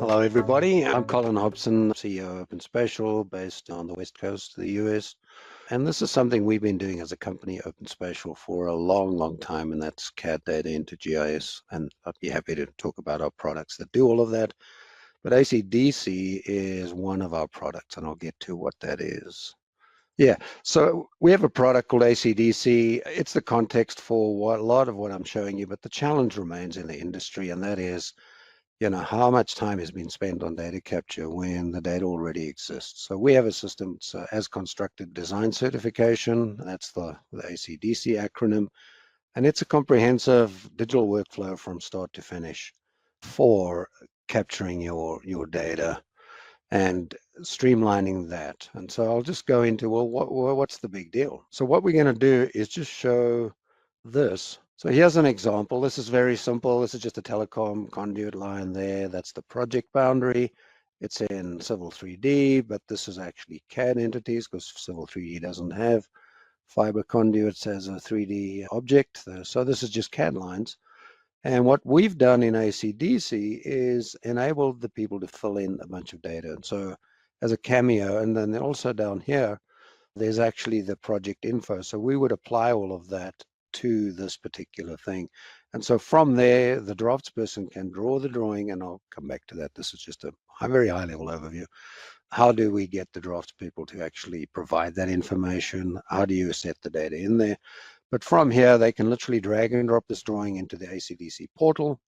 Hello everybody, I'm Colin Hobson, CEO of Spatial, based on the west coast of the US. And this is something we've been doing as a company, Spatial, for a long time, and that's CAD data into GIS. And I'd be happy to talk about our products that do all of that. But ACDC is one of our products, and I'll get to what that is. Yeah, so we have a product called ACDC. It's the context for a lot of what I'm showing you, but the challenge remains in the industry, and that is, how much time has been spent on data capture when the data already exists. So we have a system, it's as constructed design certification. That's the ACDC acronym. And it's a comprehensive digital workflow from start to finish for capturing your data and streamlining that. And so I'll just go into, well, what's the big deal? So what we're going to do is just show this. So here's an example. This is very simple. This is just a telecom conduit line there. That's the project boundary. It's in Civil 3D, but this is actually CAD entities because Civil 3D doesn't have fiber conduits as a 3D object. So this is just CAD lines. And what we've done in ACDC is enabled the people to fill in a bunch of data. And so as a cameo, and then also down here, there's actually the project info. So we would apply all of that to this particular thing. And so from there, the draftsperson can draw the drawing, and I'll come back to that. This is just a very high level overview. How do we get the draftspeople to actually provide that information? How do you set the data in there? But from here, they can literally drag and drop this drawing into the ACDC portal.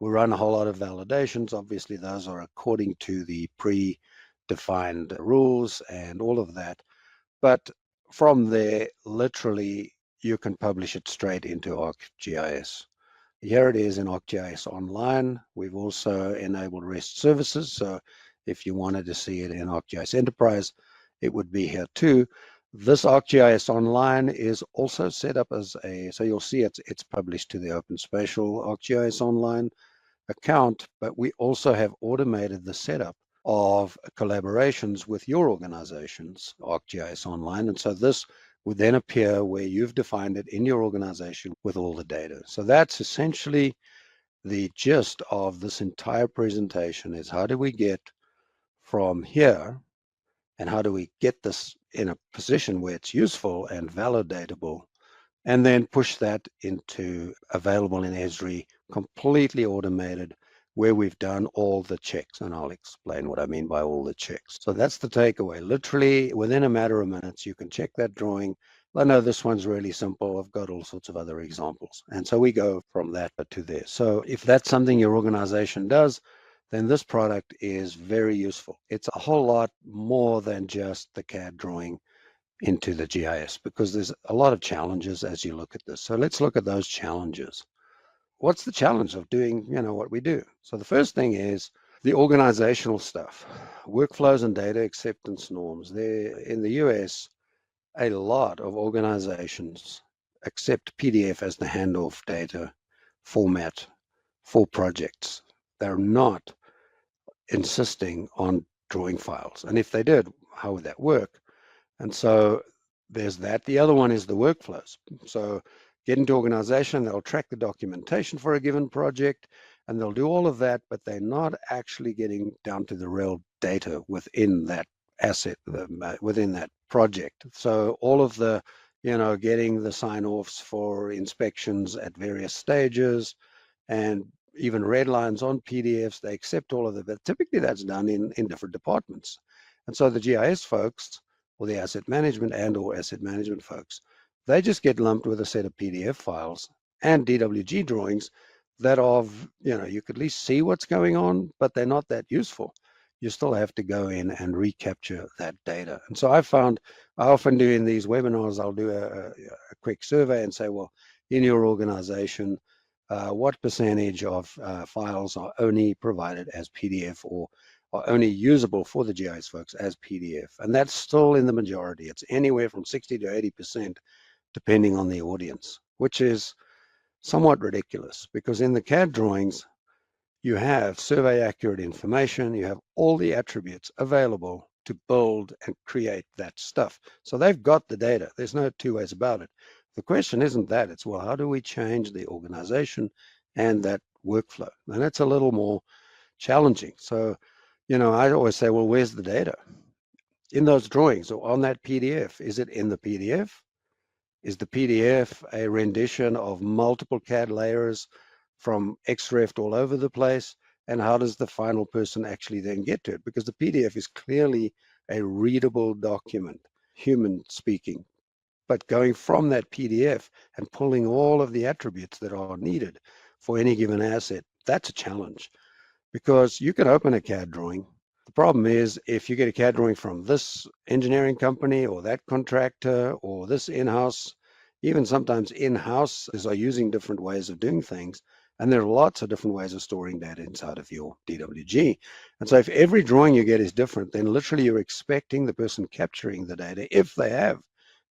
We run a whole lot of validations. Obviously, those are according to the pre-defined rules and all of that. But from there, literally, you can publish it straight into ArcGIS. Here it is in ArcGIS Online. We've also enabled REST services. So if you wanted to see it in ArcGIS Enterprise, it would be here too. This ArcGIS Online is also set up as so you'll see it's published to the Open Spatial ArcGIS Online account, but we also have automated the setup of collaborations with your organization's ArcGIS Online. And so this would then appear where you've defined it in your organization with all the data. So that's essentially the gist of this entire presentation, is how do we get from here and how do we get this in a position where it's useful and validatable, and then push that into available in Esri, completely automated, where we've done all the checks. And I'll explain what I mean by all the checks. So that's the takeaway. Literally within a matter of minutes, you can check that drawing. I know this one's really simple. I've got all sorts of other examples. And so we go from that to there. So if that's something your organization does, then this product is very useful. It's a whole lot more than just the CAD drawing into the GIS, because there's a lot of challenges as you look at this. So let's look at those challenges. What's the challenge of doing, what we do? So the first thing is the organizational stuff, workflows and data acceptance norms. There in the US, a lot of organizations accept PDF as the handoff data format for projects. They're not insisting on drawing files. And if they did, how would that work? And so there's that. The other one is the workflows. So get into organization, they'll track the documentation for a given project, and they'll do all of that, but they're not actually getting down to the real data within that asset, within that project. So all of the, getting the sign-offs for inspections at various stages, and even red lines on PDFs, they accept all of that, but typically that's done in different departments. And so the GIS folks, or the asset management folks, they just get lumped with a set of PDF files and DWG drawings that you could at least see what's going on, but they're not that useful. You still have to go in and recapture that data. And so I often do in these webinars, I'll do a quick survey and say, well, in your organization, what percentage of files are only provided as PDF or are only usable for the GIS folks as PDF? And that's still in the majority. It's anywhere from 60 to 80%, depending on the audience, which is somewhat ridiculous, because in the CAD drawings, you have survey accurate information, you have all the attributes available to build and create that stuff. So they've got the data. There's no two ways about it. The question isn't that, it's, well, how do we change the organization and that workflow? And that's a little more challenging. So, I always say, well, where's the data? In those drawings or on that PDF? Is it in the PDF? Is the PDF a rendition of multiple CAD layers from XREF all over the place? And how does the final person actually then get to it? Because the PDF is clearly a readable document, human speaking. But going from that PDF and pulling all of the attributes that are needed for any given asset, that's a challenge, because you can open a CAD drawing. The problem is if you get a CAD drawing from this engineering company or that contractor or this in-house, even sometimes in-houses are using different ways of doing things. And there are lots of different ways of storing data inside of your DWG. And so if every drawing you get is different, then literally you're expecting the person capturing the data, if they have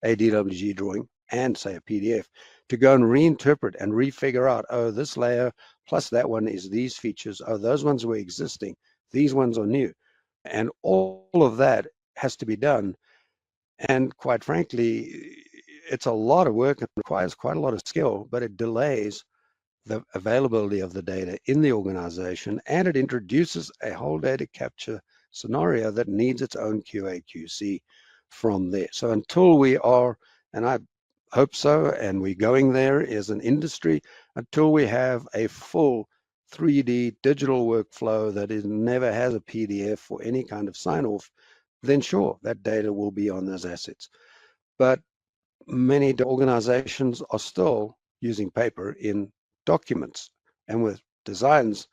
a DWG drawing and say a PDF, to go and reinterpret and refigure out, oh, this layer plus that one is these features. Oh, those ones were existing. These ones are new. And all of that has to be done. And quite frankly, it's a lot of work and requires quite a lot of skill, but it delays the availability of the data in the organization, and it introduces a whole data capture scenario that needs its own QA/QC from there. So until we are, and I hope so, and we're going there as an industry, until we have a full 3D digital workflow that never has a PDF or any kind of sign-off, then sure, that data will be on those assets. But many organizations are still using paper in documents, and with designs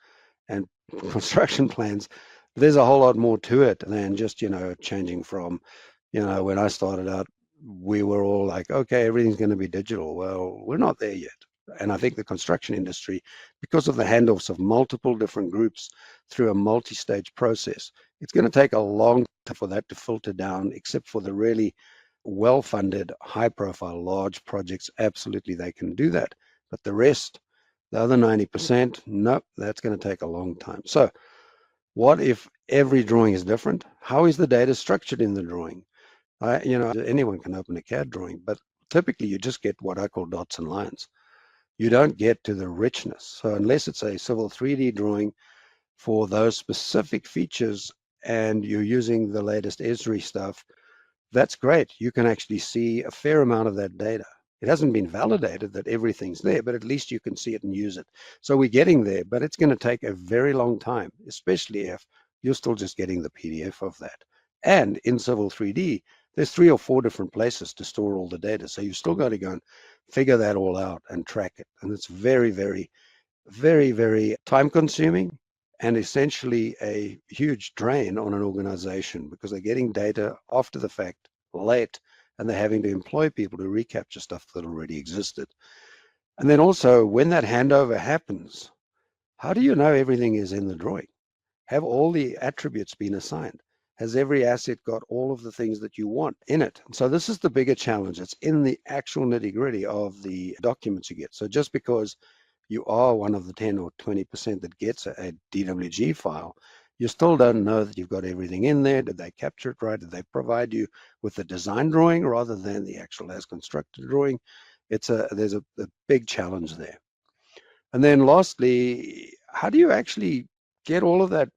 and construction plans, there's a whole lot more to it than just, changing from, when I started out, we were all like, okay, everything's going to be digital. Well, we're not there yet. And I think the construction industry, because of the handoffs of multiple different groups through a multi-stage process, it's going to take a long time for that to filter down, except for the really well-funded, high-profile, large projects. Absolutely, they can do that. But the rest, the other 90%, nope, that's going to take a long time. So what if every drawing is different? How is the data structured in the drawing? Anyone can open a CAD drawing, but typically you just get what I call dots and lines. You don't get to the richness. So unless it's a civil 3D drawing for those specific features and you're using the latest Esri stuff, that's great. You can actually see a fair amount of that data. It hasn't been validated that everything's there, but at least you can see it and use it. So we're getting there, but it's going to take a very long time, especially if you're still just getting the PDF of that. And in Civil 3D, there's 3 or 4 different places to store all the data. So you've still got to go and figure that all out and track it. And it's very, very, very, very time consuming and essentially a huge drain on an organization, because they're getting data after the fact, late, and they're having to employ people to recapture stuff that already existed. And then also, when that handover happens, how do you know everything is in the drawing? Have all the attributes been assigned? Has every asset got all of the things that you want in it? And so this is the bigger challenge. It's in the actual nitty-gritty of the documents you get. So just because you are one of the 10 or 20% that gets a DWG file, you still don't know that you've got everything in there. Did they capture it right? Did they provide you with the design drawing rather than the actual as constructed drawing? There's a big challenge there. And then lastly, how do you actually get all of that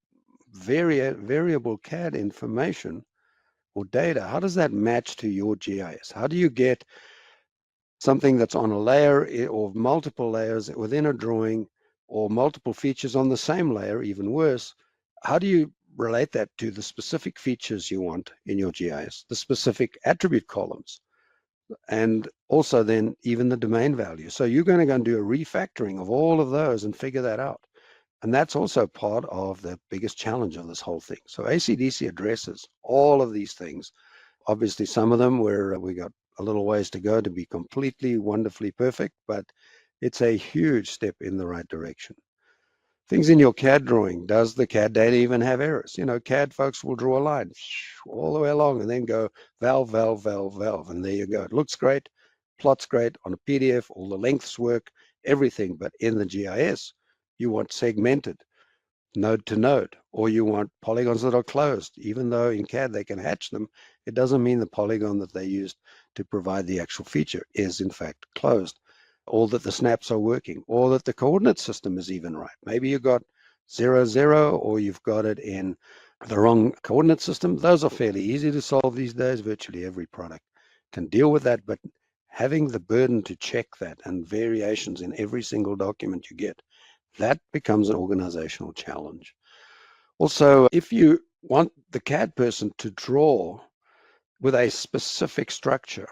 variable CAD information or data? How does that match to your GIS? How do you get something that's on a layer or multiple layers within a drawing, or multiple features on the same layer, even worse? How do you relate that to the specific features you want in your GIS, the specific attribute columns, and also then even the domain value? So you're going to go and do a refactoring of all of those and figure that out. And that's also part of the biggest challenge of this whole thing. So ACDC addresses all of these things. Obviously, some of them where we got a little ways to go to be completely, wonderfully perfect, but it's a huge step in the right direction. Things in your CAD drawing. Does the CAD data even have errors? CAD folks will draw a line all the way along and then go valve, valve, valve, valve, and there you go. It looks great, plots great on a PDF, all the lengths work, everything, but in the GIS, you want segmented, node to node, or you want polygons that are closed. Even though in CAD they can hatch them, it doesn't mean the polygon that they used to provide the actual feature is in fact closed, or that the snaps are working, or that the coordinate system is even right. Maybe you got 0, or you've got it in the wrong coordinate system. Those are fairly easy to solve these days. Virtually every product can deal with that, but having the burden to check that and variations in every single document you get, that becomes an organizational challenge. Also, if you want the CAD person to draw with a specific structure,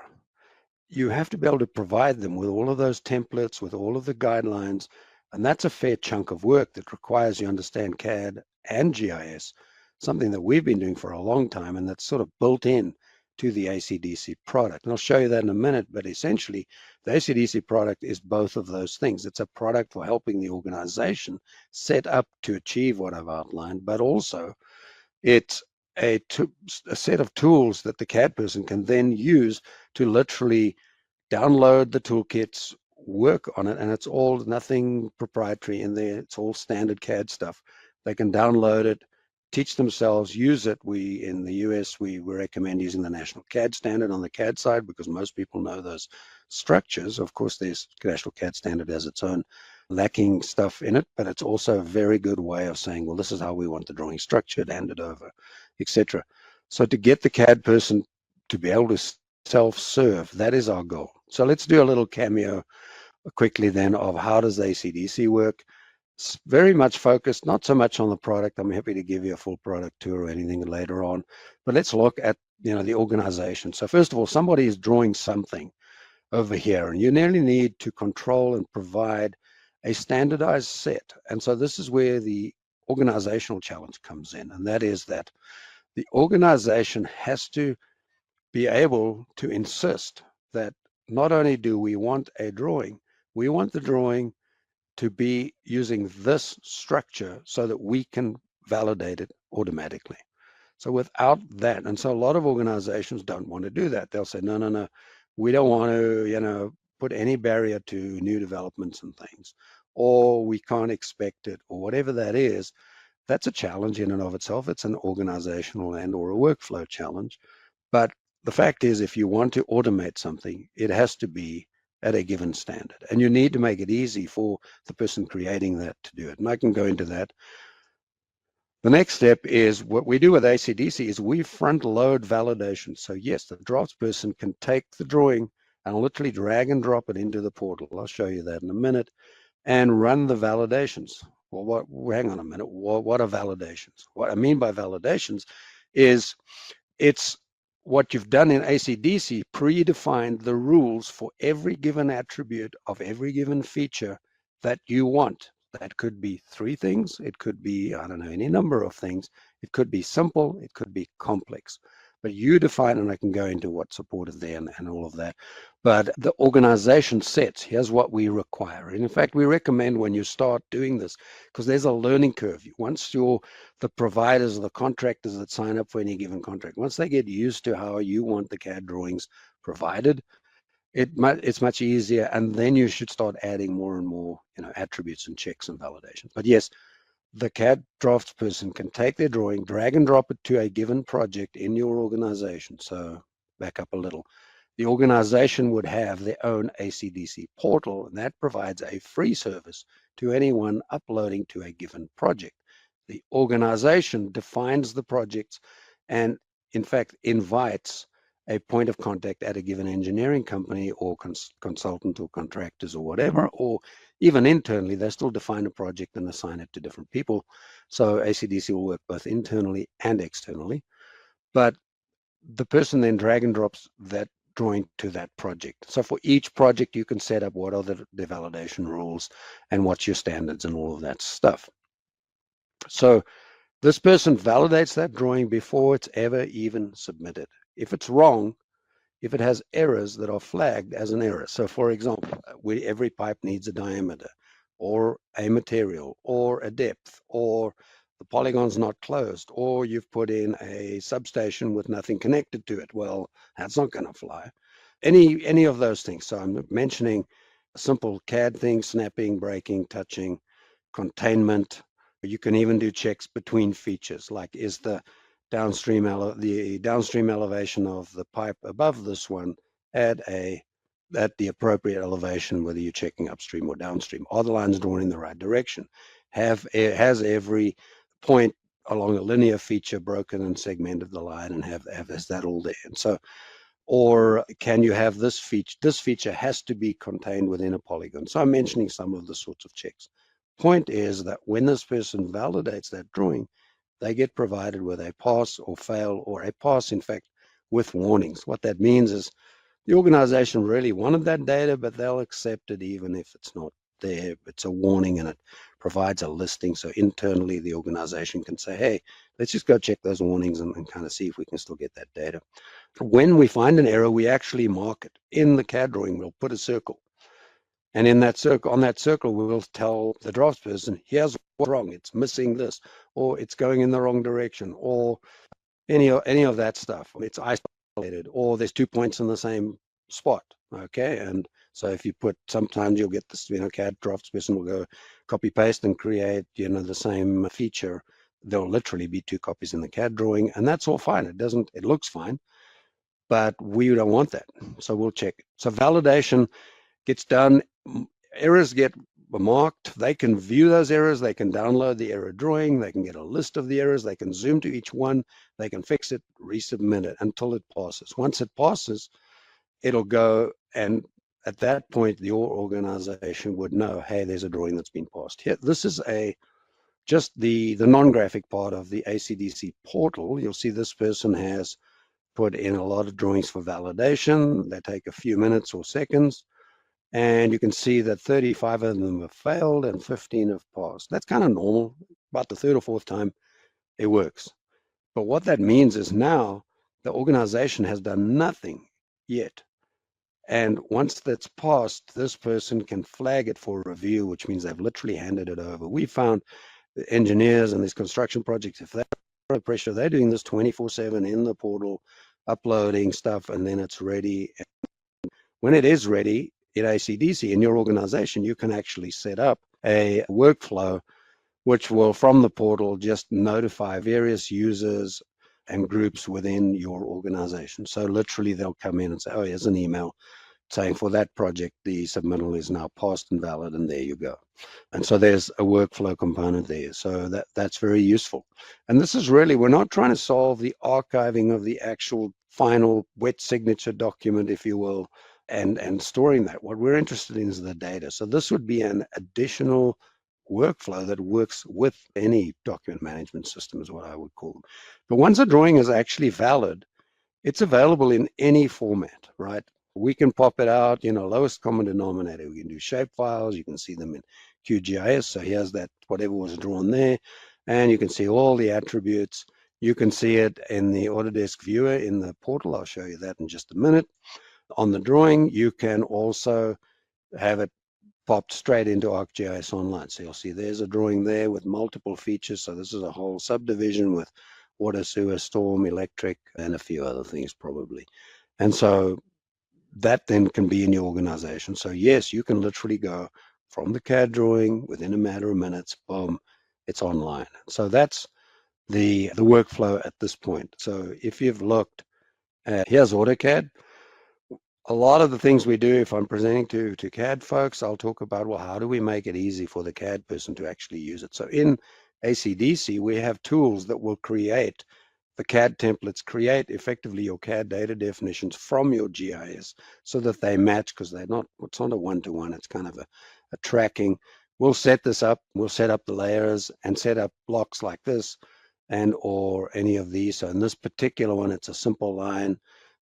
you have to be able to provide them with all of those templates, with all of the guidelines, and that's a fair chunk of work that requires you understand CAD and GIS, something that we've been doing for a long time, and that's sort of built in to the ACDC product. And I'll show you that in a minute, but essentially the ACDC product is both of those things. It's a product for helping the organization set up to achieve what I've outlined, but also it's a set of tools that the CAD person can then use to literally download the toolkits, work on it, and it's all nothing proprietary in there. It's all standard CAD stuff. They can download it, teach themselves, use it. We in the US, we recommend using the National CAD Standard on the CAD side because most people know those structures. Of course, there's National CAD Standard has its own lacking stuff in it, but it's also a very good way of saying, well, this is how we want the drawing structured, handed over, etc. So to get the CAD person to be able to self-serve, that is our goal. So let's do a little cameo quickly then of how does ACDC work. It's very much focused, not so much on the product. I'm happy to give you a full product tour or anything later on, but let's look at the organization. So first of all, somebody is drawing something over here, and you nearly need to control and provide a standardized set. And so this is where the organizational challenge comes in, and that is that the organization has to be able to insist that not only do we want a drawing, we want the drawing to be using this structure so that we can validate it automatically. So without that, and so a lot of organizations don't want to do that. They'll say, no, no, no, we don't want to, put any barrier to new developments and things, or we can't expect it, or whatever that is. That's a challenge in and of itself. It's an organizational and or a workflow challenge. But the fact is, if you want to automate something, it has to be at a given standard. And you need to make it easy for the person creating that to do it. And I can go into that. The next step is what we do with ACDC is we front load validation. So yes, the draftsperson can take the drawing and literally drag and drop it into the portal. I'll show you that in a minute, and run the validations. Well, hang on a minute. What are validations? What I mean by validations is it's what you've done in ACDC, predefined the rules for every given attribute of every given feature that you want. That could be 3 things. It could be, I don't know, any number of things. It could be simple. It could be complex. But you define, and I can go into what's supported there and all of that. But the organization sets, here's what we require. And in fact, we recommend when you start doing this, because there's a learning curve. Once the providers or the contractors that sign up for any given contract, once they get used to how you want the CAD drawings provided, it's much easier, and then you should start adding more and more attributes and checks and validations. But yes, the CAD draftsperson can take their drawing, drag and drop it to a given project in your organization. So back up a little. The organization would have their own ACDC portal, and that provides a free service to anyone uploading to a given project. The organization defines the projects and, in fact, invites a point of contact at a given engineering company or consultant or contractors or whatever, or even internally, they still define a project and assign it to different people. So ACDC will work both internally and externally, but the person then drag and drops that drawing to that project. So for each project, you can set up what are the validation rules and what's your standards and all of that stuff. So this person validates that drawing before it's ever even submitted. If it's wrong, if it has errors that are flagged as an error. So for example, every pipe needs a diameter or a material or a depth, or the polygon's not closed, or you've put in a substation with nothing connected to it. Well, that's not going to fly. Any of those things. So I'm mentioning simple CAD things: snapping, breaking, touching, containment. You can even do checks between features, like is the downstream elevation of the pipe above this one at a at the appropriate elevation, whether you're checking upstream or downstream. Are the lines drawn in the right direction? Has every point along a linear feature broken and segmented the line, and is that all there? And so, or can you have this feature? This feature has to be contained within a polygon. So I'm mentioning some of the sorts of checks. Point is that when this person validates that drawing, they get provided with a pass or fail, or a pass, in fact, with warnings. What that means is the organization really wanted that data, but they'll accept it even if it's not there. It's a warning, and it provides a listing. So internally, the organization can say, hey, let's just go check those warnings and kind of see if we can still get that data. When we find an error, we actually mark it. In the CAD drawing, we'll put a circle. And in that circle, on that circle, we will tell the draftsperson, here's what's wrong. It's missing this, or it's going in the wrong direction, or any of that stuff. It's isolated, or there's 2 points in the same spot. Okay, and so if you put, sometimes you'll get this, CAD draftsperson will go copy paste and create, the same feature. There'll literally be 2 copies in the CAD drawing, and that's all fine. It looks fine, but we don't want that. So we'll check it. So validation gets done. Errors get marked. They can view those errors. They can download the error drawing. They can get a list of the errors. They can zoom to each one. They can fix it, resubmit it until it passes. Once it passes, it'll go, and at that point, your organization would know, hey, there's a drawing that's been passed. Here, this is just the non-graphic part of the ACDC portal. You'll see this person has put in a lot of drawings for validation. They take a few minutes or seconds. And you can see that 35 of them have failed and 15 have passed. That's kind of normal. About the third or fourth time, it works. But what that means is now the organization has done nothing yet. And once that's passed, this person can flag it for review, which means they've literally handed it over. We found the engineers and these construction projects, if they're under pressure, they're doing this 24/7 in the portal, uploading stuff, and then it's ready. And when it is ready, in ACDC, in your organization, you can actually set up a workflow which will, from the portal, just notify various users and groups within your organization. So literally, they'll come in and say, oh, here's an email saying for that project, the submittal is now passed and valid, and there you go. And so there's a workflow component there. So that's very useful. And this is really, we're not trying to solve the archiving of the actual final wet signature document, if you will, and storing that. What we're interested in is the data. So this would be an additional workflow that works with any document management system, is what I would call them. But once a drawing is actually valid, it's available in any format, right? We can pop it out, lowest common denominator. We can do shape files. You can see them in QGIS. So here's that, whatever was drawn there. And you can see all the attributes. You can see it in the Autodesk viewer in the portal. I'll show you that in just a minute. On the drawing, you can also have it popped straight into ArcGIS Online. So you'll see there's a drawing there with multiple features. So this is a whole subdivision with water, sewer, storm, electric, and a few other things probably. And so that then can be in your organization. So yes, you can literally go from the CAD drawing within a matter of minutes, boom, it's online. So that's the workflow at this point. So if you've looked at, here's AutoCAD. A lot of the things we do, if I'm presenting to CAD folks, I'll talk about, well, how do we make it easy for the CAD person to actually use it? So in ACDC, we have tools that will create the CAD templates, create effectively your CAD data definitions from your GIS so that they match, because it's not a one-to-one, it's kind of a tracking. We'll set this up, we'll set up the layers and set up blocks like this or any of these. So in this particular one, it's a simple line,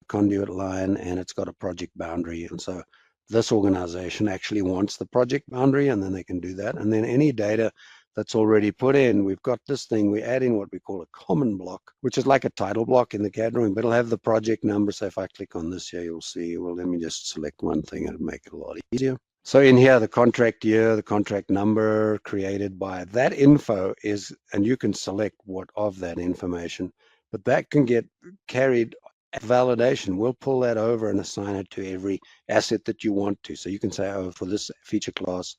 conduit line, and it's got a project boundary. And so this organization actually wants the project boundary, and then they can do that. And then any data that's already put in, we've got this thing, we add in what we call a common block, which is like a title block in the CAD drawing, but it'll have the project number. So if I click on this here, you'll see, well, let me just select one thing and make it a lot easier. So in here, the contract year, the contract number created by that info is, and you can select what of that information, but that can get carried at validation. We'll pull that over and assign it to every asset that you want to. So you can say, oh, for this feature class,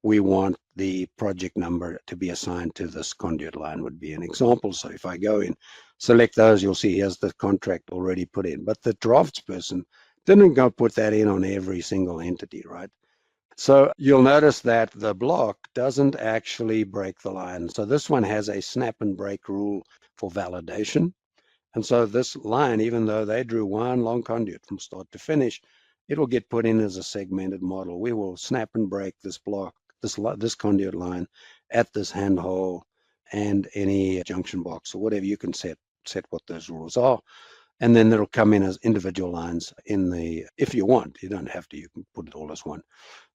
we want the project number to be assigned to this conduit line, would be an example. So if I go in, select those, you'll see here's the contract already put in. But the draftsperson didn't go put that in on every single entity, right? So you'll notice that the block doesn't actually break the line. So this one has a snap and break rule for validation. And so this line, even though they drew one long conduit from start to finish, it will get put in as a segmented model. We will snap and break this block, this conduit line at this handhole and any junction box or whatever you can set what those rules are. And then it'll come in as individual lines in the, if you want, you don't have to, you can put it all as one.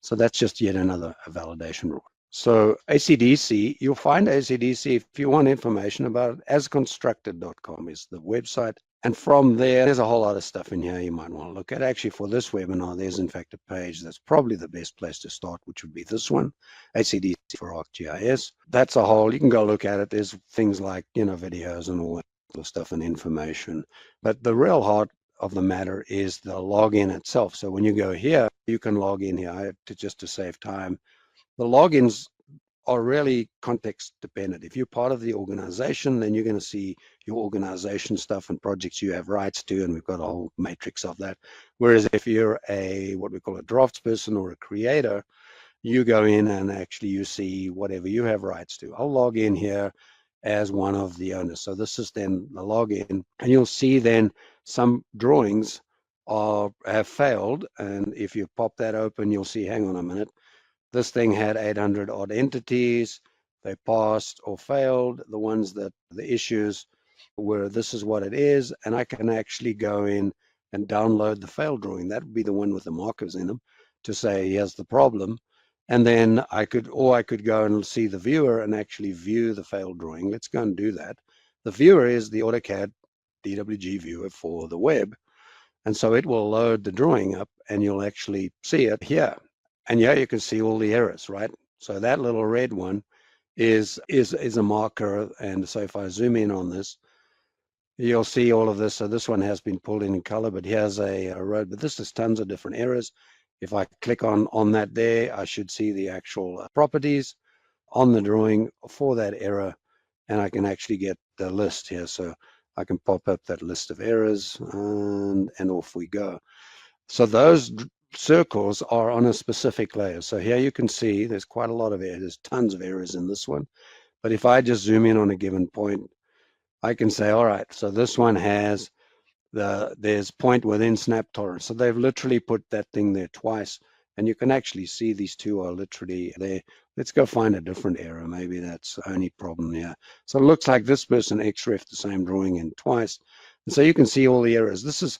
So that's just yet another validation rule. So ACDC, you'll find ACDC if you want information about it. Asconstructed.com is the website. And from there's a whole lot of stuff in here you might want to look at. Actually, for this webinar, there's in fact a page that's probably the best place to start, which would be this one, ACDC for ArcGIS. That's a whole, you can go look at it. There's things like, videos and all that stuff and information. But the real heart of the matter is the login itself. So when you go here, you can log in here just to save time. The logins are really context dependent. If you're part of the organization, then you're going to see your organization stuff and projects you have rights to, and we've got a whole matrix of that. Whereas if you're what we call a draftsperson or a creator, you go in and actually you see whatever you have rights to. I'll log in here as one of the owners. So this is then the login, and you'll see then some drawings have failed. And if you pop that open, you'll see, hang on a minute, this thing had 800 odd entities. They passed or failed. The ones that the issues were, this is what it is. And I can actually go in and download the failed drawing. That would be the one with the markers in them to say, here's the problem. And then I could go and see the viewer and actually view the failed drawing. Let's go and do that. The viewer is the AutoCAD DWG viewer for the web. And so it will load the drawing up and you'll actually see it here. And yeah, you can see all the errors, right? So that little red one is a marker. And so if I zoom in on this, you'll see all of this. So this one has been pulled in color, but here's a road, but this is tons of different errors. If I click on that there, I should see the actual properties on the drawing for that error, and I can actually get the list here. So I can pop up that list of errors and off we go. So those circles are on a specific layer. So here you can see there's quite a lot of errors. There's tons of errors in this one. But if I just zoom in on a given point, I can say, all right, so this one has there's point within snap tolerance. So they've literally put that thing there twice. And you can actually see these two are literally there. Let's go find a different error. Maybe that's the only problem here. So it looks like this person XREF the same drawing in twice. And so you can see all the errors. This is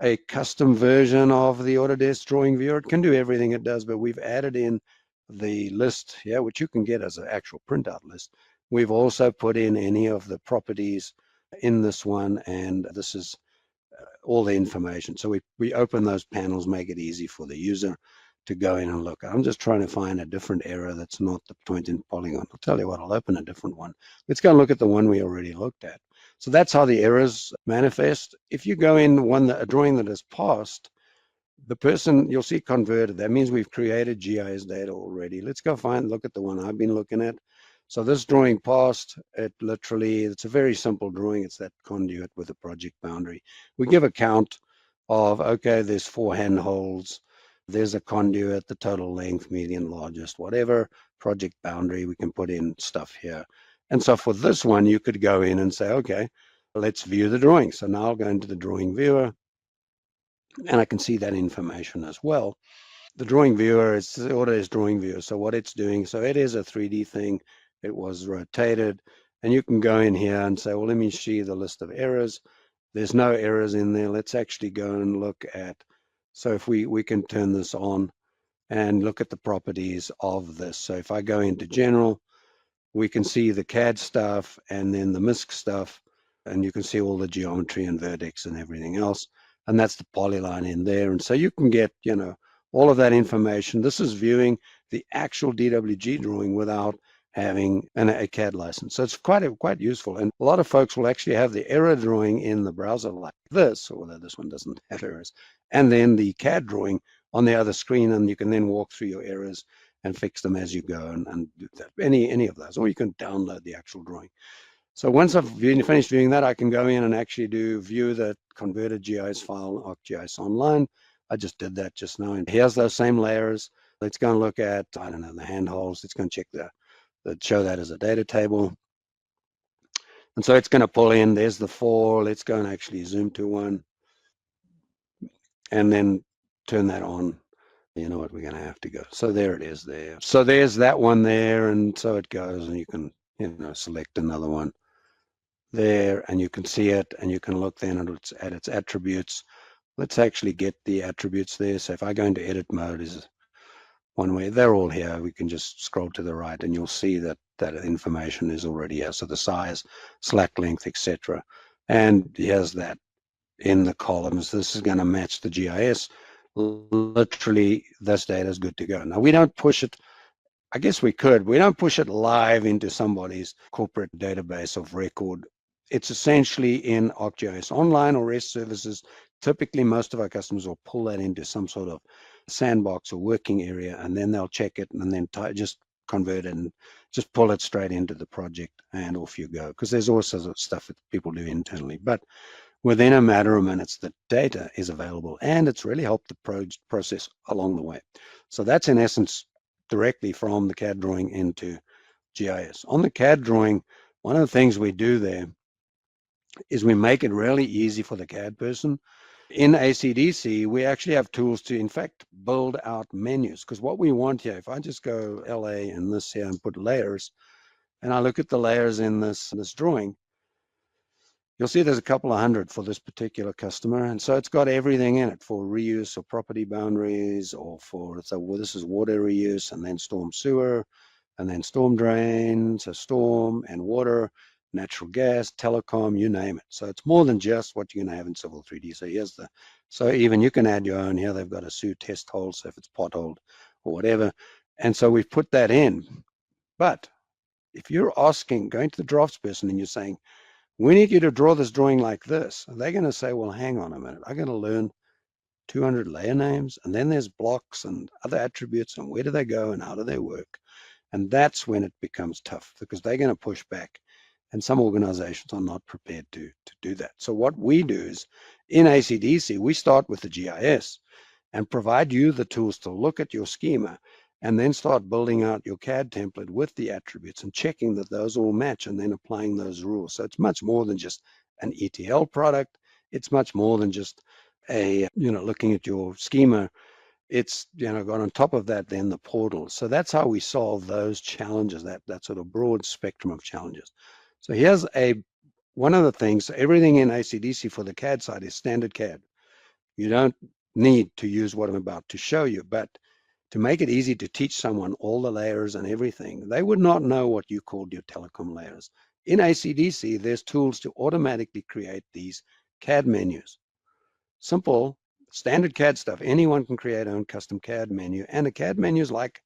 a custom version of the Autodesk drawing viewer. It can do everything it does, but we've added in the list here, which you can get as an actual printout list. We've also put in any of the properties in this one, and this is all the information. So we open those panels, make it easy for the user to go in and look. I'm just trying to find a different error that's not the point in polygon. I'll tell you what, I'll open a different one. Let's go and look at the one we already looked at. So that's how the errors manifest. If you go in a drawing that is passed, the person, you'll see converted. That means we've created GIS data already. Let's go look at the one I've been looking at. So this drawing passed, it's a very simple drawing. It's that conduit with a project boundary. We give a count of, okay, there's 4 handholds. There's a conduit, the total length, median, largest, whatever, project boundary. We can put in stuff here. And so for this one, you could go in and say, okay, let's view the drawing. So now I'll go into the drawing viewer and I can see that information as well. The drawing viewer is the Autodesk drawing viewer. So what it's doing, so it is a 3D thing. It was rotated, and you can go in here and say, well, let me see the list of errors. There's no errors in there. Let's actually go and look at, so if we can turn this on and look at the properties of this. So if I go into general, we can see the CAD stuff and then the MISC stuff, and you can see all the geometry and vertex and everything else. And that's the polyline in there. And so you can get, all of that information. This is viewing the actual DWG drawing without having a CAD license. So it's quite useful. And a lot of folks will actually have the error drawing in the browser like this, although this one doesn't have errors, and then the CAD drawing on the other screen, and you can then walk through your errors and fix them as you go and do that. Any of those, or you can download the actual drawing. So once I've finished viewing that, I can go in and actually view the converted GIS file, ArcGIS Online. I just did that just now. And here's those same layers. Let's go and look at, I don't know, the handholds. Let's go and check show that as a data table. And so it's going to pull in, there's the 4. Let's go and actually zoom to 1 and then turn that on. You know what, we're going to have to go. So there it is there. So there's that one there. And so it goes, and you can, select another one there, and you can see it, and you can look then at its attributes. Let's actually get the attributes there. So if I go into edit mode, is one way, they're all here. We can just scroll to the right, and you'll see that information is already here. So the size, slack length, etc. And here's that in the columns. This is going to match the GIS. Literally, this data is good to go. Now, we don't push it. I guess we could. We don't push it live into somebody's corporate database of record. It's essentially in ArcGIS Online or REST services. Typically, most of our customers will pull that into some sort of sandbox or working area, and then they'll check it and then just convert it and just pull it straight into the project, and off you go. Because there's all sorts of stuff that people do internally. But within a matter of minutes, the data is available, and it's really helped the process along the way. So that's in essence directly from the CAD drawing into GIS. On the CAD drawing, one of the things we do there is we make it really easy for the CAD person. In ACDC, we actually have tools to, in fact, build out menus. Because what we want here, if I just go LA and this here and put layers, and I look at the layers in this drawing, you'll see there's a couple of hundred for this particular customer. And so it's got everything in it for reuse or property boundaries, or well, this is water reuse, and then storm sewer, and then storm drain, so storm and water, natural gas, telecom, you name it. So it's more than just what you're going to have in Civil 3D. So so even you can add your own here. They've got a sewer test hole, so if it's potholed or whatever. And so we've put that in. But if you're going to the draftsperson and you're saying, we need you to draw this drawing like this, they're going to say, well, hang on a minute. I'm going to learn 200 layer names, and then there's blocks and other attributes, and where do they go and how do they work? And that's when it becomes tough, because they're going to push back. And some organizations are not prepared to do that. So what we do is, in ACDC, we start with the GIS and provide you the tools to look at your schema, and then start building out your CAD template with the attributes and checking that those all match, and then applying those rules. So it's much more than just an ETL product. It's much more than just looking at your schema. It's, got on top of that then the portal. So that's how we solve those challenges, that sort of broad spectrum of challenges. So here's one of the things, everything in ACDC for the CAD side is standard CAD. You don't need to use what I'm about to show you, but to make it easy to teach someone all the layers and everything, they would not know what you called your telecom layers. In ACDC, there's tools to automatically create these CAD menus. Simple, standard CAD stuff. Anyone can create their own custom CAD menu, and a CAD menu is like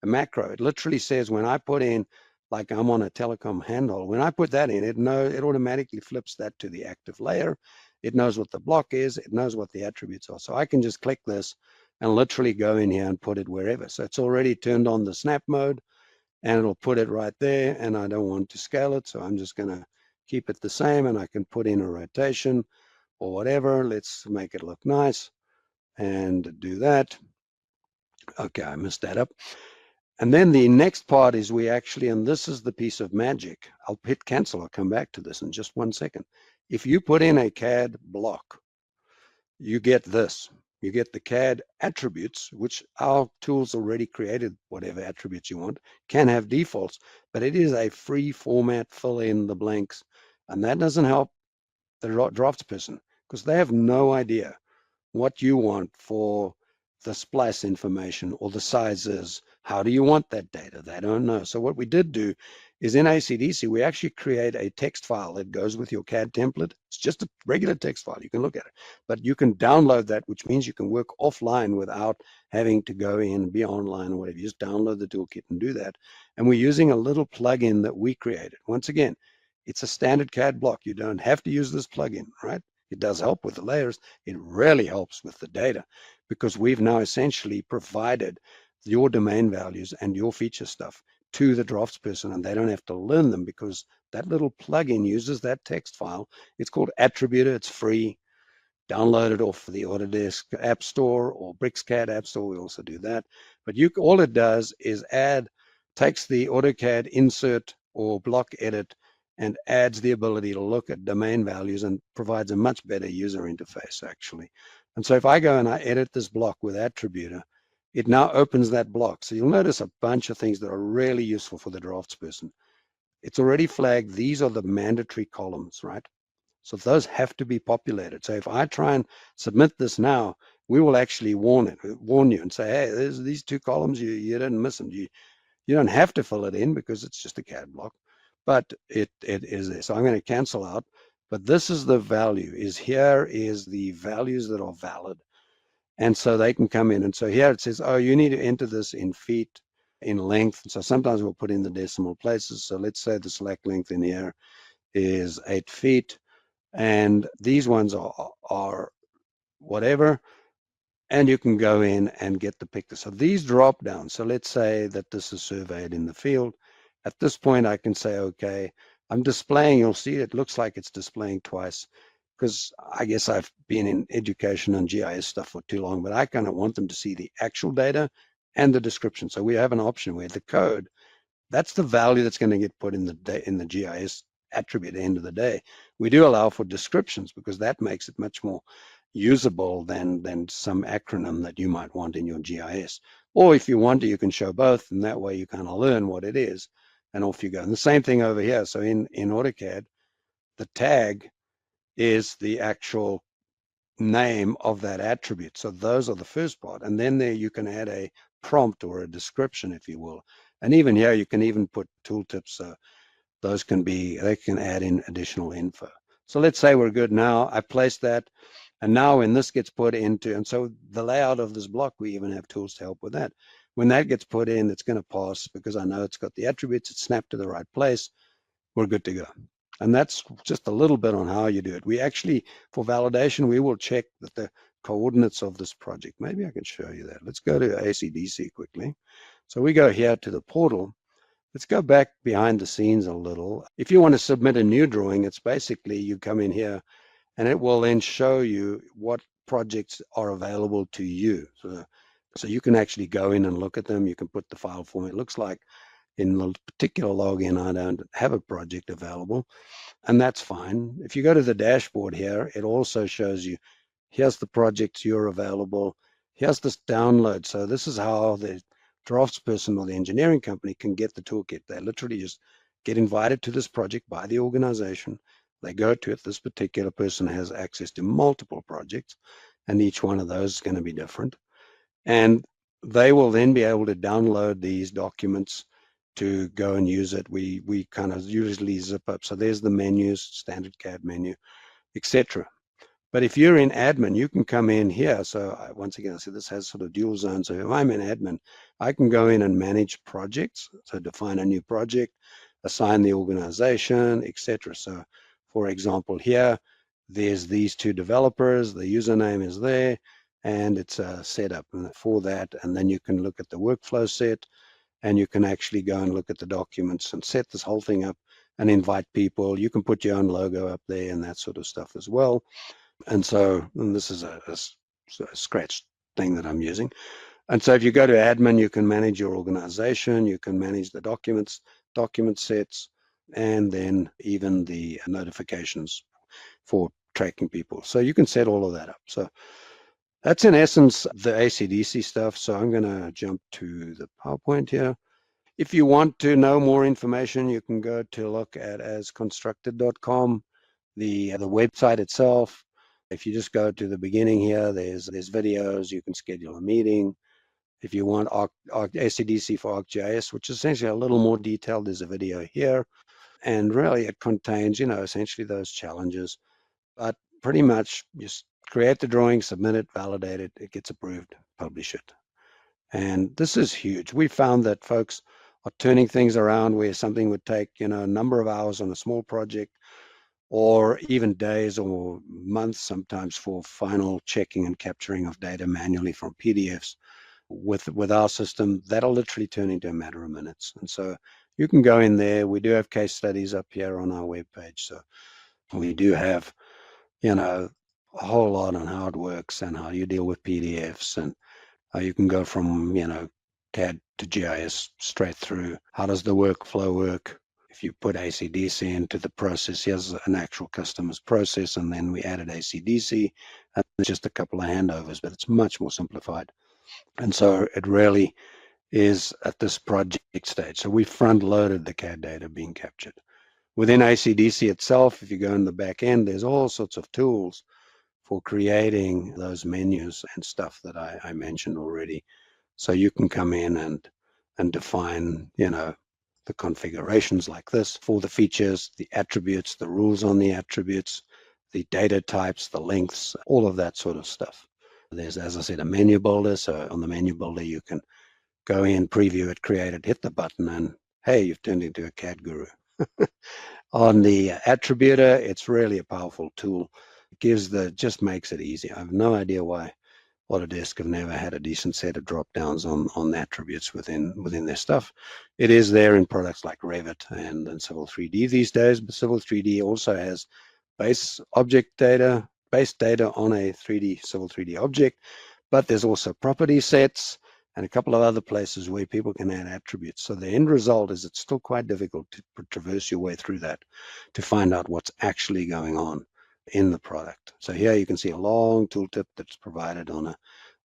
a macro. It literally says, when I put in, like I'm on a telecom handle, when I put that in, it automatically flips that to the active layer. It knows what the block is. It knows what the attributes are. So I can just click this and literally go in here and put it wherever. So it's already turned on the snap mode, and it'll put it right there, and I don't want to scale it, so I'm just going to keep it the same, and I can put in a rotation or whatever. Let's make it look nice and do that. Okay, I messed that up. And then the next part is and this is the piece of magic. I'll hit cancel. I'll come back to this in just 1 second. If you put in a CAD block, you get this. You get the CAD attributes, which our tools already created, whatever attributes you want, can have defaults, but it is a free format, fill in the blanks. And that doesn't help the draftsperson, because they have no idea what you want for the splice information or the sizes. How do you want that data? They don't know. So what we did do is, in ACDC, we actually create a text file that goes with your CAD template. It's just a regular text file. You can look at it, but you can download that, which means you can work offline without having to go in and be online or whatever. You just download the toolkit and do that. And we're using a little plugin that we created. Once again, it's a standard CAD block. You don't have to use this plugin, right? It does help with the layers. It really helps with the data, because we've now essentially provided your domain values and your feature stuff to the draftsperson, and they don't have to learn them, because That little plugin uses that text file. It's called Attributor. It's free. Download it off the Autodesk App Store or BricsCAD App Store. We also do that. But all it does is takes the AutoCAD insert or block edit and adds the ability to look at domain values and provides a much better user interface, actually. And so if I go and I edit this block with Attributor, it now opens that block. So you'll notice a bunch of things that are really useful for the draftsperson. It's already flagged. These are the mandatory columns, right? So those have to be populated. So if I try and submit this now, we will actually warn you and say, hey, there's these 2 columns, you didn't miss them. You don't have to fill it in because it's just a CAD block, but it is there. So I'm going to cancel out, but this is the value, here is the values that are valid. And so they can come in. And so here it says, oh, you need to enter this in feet, in length. So sometimes we'll put in the decimal places. So let's say the slack length in here is 8 feet. And these ones are whatever, and you can go in and get the picture. So these drop down. So let's say that this is surveyed in the field. At this point, I can say, okay, I'm displaying, you'll see it looks like it's displaying twice, because I guess I've been in education and GIS stuff for too long, but I kind of want them to see the actual data and the description. So we have an option where the code, that's the value that's going to get put in the GIS attribute at the end of the day. We do allow for descriptions because that makes it much more usable than some acronym that you might want in your GIS. Or if you want to, you can show both, and that way you kind of learn what it is, and off you go. And the same thing over here. So in AutoCAD, the tag is the actual name of that attribute. So those are the first part. And then there you can add a prompt or a description, if you will. And even here, you can even put tooltips. So those they can add in additional info. So let's say we're good now. I placed that. And now when this gets put into, and so the layout of this block, we even have tools to help with that. When that gets put in, it's going to pass because I know it's got the attributes, it's snapped to the right place. We're good to go. And that's just a little bit on how you do it. We actually, for validation, we will check that the coordinates of this project. Maybe I can show you that. Let's go to ACDC quickly. So we go here to the portal. Let's go back behind the scenes a little. If you want to submit a new drawing, it's basically you come in here and it will then show you what projects are available to you. So you can actually go in and look at them. You can put the file format. It looks like in the particular login, I don't have a project available, and that's fine. If you go to the dashboard here, it also shows you, here's the projects you're available. Here's this download. So this is how the draftsperson or the engineering company can get the toolkit. They literally just get invited to this project by the organization. They go to it. This particular person has access to multiple projects, and each one of those is going to be different. And they will then be able to download these documents to go and use it. We kind of usually zip up. So there's the menus, standard CAD menu, etc. But if you're in admin, you can come in here. So once again, I said this has sort of dual zones. So if I'm in admin, I can go in and manage projects. So define a new project, assign the organization, etc. So for example, here, there's these 2 developers, the username is there, and it's set up for that. And then you can look at the workflow set, and you can actually go and look at the documents and set this whole thing up and invite people. You can put your own logo up there and that sort of stuff as well. And this is a scratch thing that I'm using. And so if you go to admin, you can manage your organization, you can manage the documents, document sets, and then even the notifications for tracking people. So you can set all of that up. So that's in essence the ACDC stuff. So I'm going to jump to the PowerPoint here. If you want to know more information, you can go to look at asconstructed.com, the website itself. If you just go to the beginning here, there's videos. You can schedule a meeting. If you want ACDC for ArcGIS, which is essentially a little more detailed, there's a video here. And really it contains, essentially those challenges. But pretty much just create the drawing, submit it, validate it, it gets approved, publish it. And this is huge. We found that folks are turning things around where something would take, a number of hours on a small project, or even days or months sometimes for final checking and capturing of data manually from PDFs. with our system, that'll literally turn into a matter of minutes. And so you can go in there. We do have case studies up here on our webpage. So we do have, a whole lot on how it works and how you deal with PDFs and how you can go from, CAD to GIS straight through. How does the workflow work? If you put ACDC into the process, here's an actual customer's process, and then we added ACDC, and it's just a couple of handovers, but it's much more simplified. And so it really is at this project stage. So we front-loaded the CAD data being captured. Within ACDC itself, if you go in the back end, there's all sorts of tools for creating those menus and stuff that I mentioned already. So you can come in and define, the configurations like this for the features, the attributes, the rules on the attributes, the data types, the lengths, all of that sort of stuff. There's, as I said, a menu builder. So on the menu builder, you can go in, preview it, create it, hit the button, and hey, you've turned into a CAD guru. On the attributor, it's really a powerful tool. It just makes it easy. I have no idea why Autodesk have never had a decent set of drop downs on attributes within their stuff. It is there in products like Revit and Civil 3D these days, but Civil 3D also has base data on a Civil 3D object, but there's also property sets and a couple of other places where people can add attributes. So the end result is it's still quite difficult to traverse your way through that to find out what's actually going on in the product. So here you can see a long tooltip that's provided on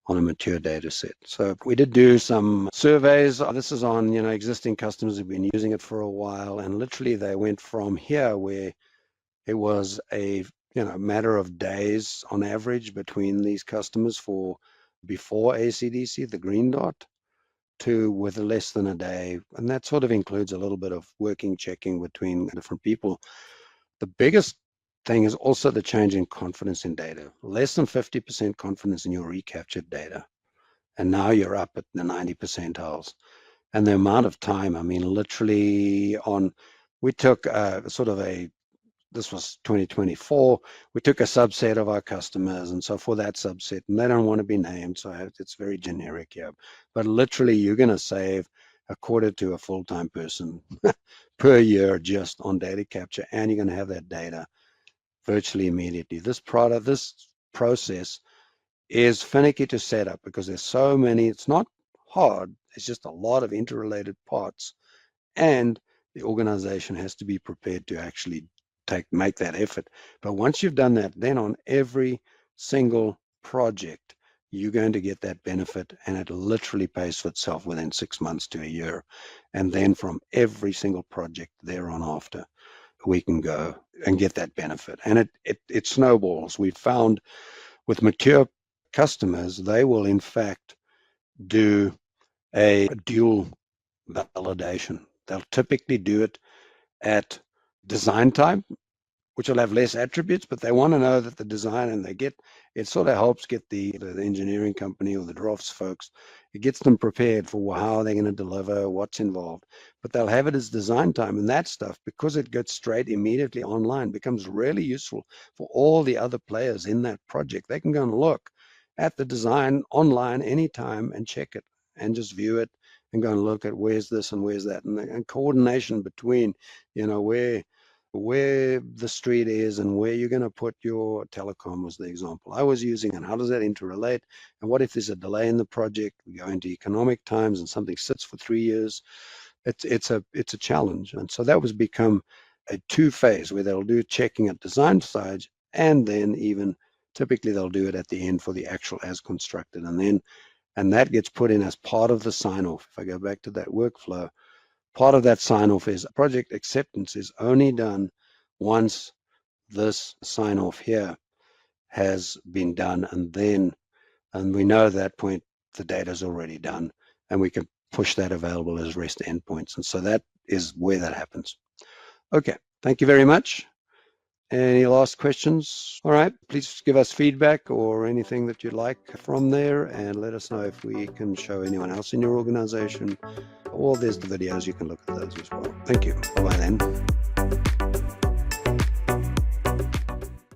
a mature data set. So we did do some surveys. This is on existing customers who've been using it for a while, and literally they went from here where it was a matter of days on average between these customers for before ACDC, the green dot, to with less than a day, and that sort of includes a little bit of working, checking between different people. The biggest thing is also the change in confidence in data. Less than 50% confidence in your recaptured data, and now you're up at the 90 percentiles. And the amount of time, I mean, literally we took this was 2024, we took a subset of our customers, and so for that subset, and they don't want to be named, so it's very generic here, but literally you're going to save a quarter to a full-time person per year just on data capture, and you're going to have that data virtually immediately. This process is finicky to set up because there's so many. It's not hard, it's just a lot of interrelated parts, and the organization has to be prepared to actually make that effort. But once you've done that, then on every single project, you're going to get that benefit, and it literally pays for itself within 6 months to a year. And then from every single project there on after, we can go and get that benefit. And it snowballs. We've found with mature customers, they will in fact do a dual validation. They'll typically do it at design time, which will have less attributes, but they want to know that the design, and it sort of helps get the engineering company or the drafts folks, it gets them prepared for how they're going to deliver, what's involved. But they'll have it as design time, and that stuff, because it gets straight immediately online, becomes really useful for all the other players in that project. They can go and look at the design online anytime and check it and just view it and go and look at where's this and where's that, and coordination between, where the street is and where you're going to put your telecom was the example I was using, and how does that interrelate, and what if there's a delay in the project, we go into economic times and something sits for 3 years. It's a challenge. And so that was become a two-phase where they'll do checking at design stage, and then even typically they'll do it at the end for the actual as constructed, and that gets put in as part of the sign-off. If I go back to that workflow, part of that sign-off is project acceptance is only done once this sign-off here has been done, and we know at that point the data is already done, and we can push that available as REST endpoints. And so that is where that happens. Okay, thank you very much. Any last questions? All right, please give us feedback or anything that you'd like from there, and let us know if we can show anyone else in your organization, or there's the videos, you can look at those as well. Thank you. Bye-bye then.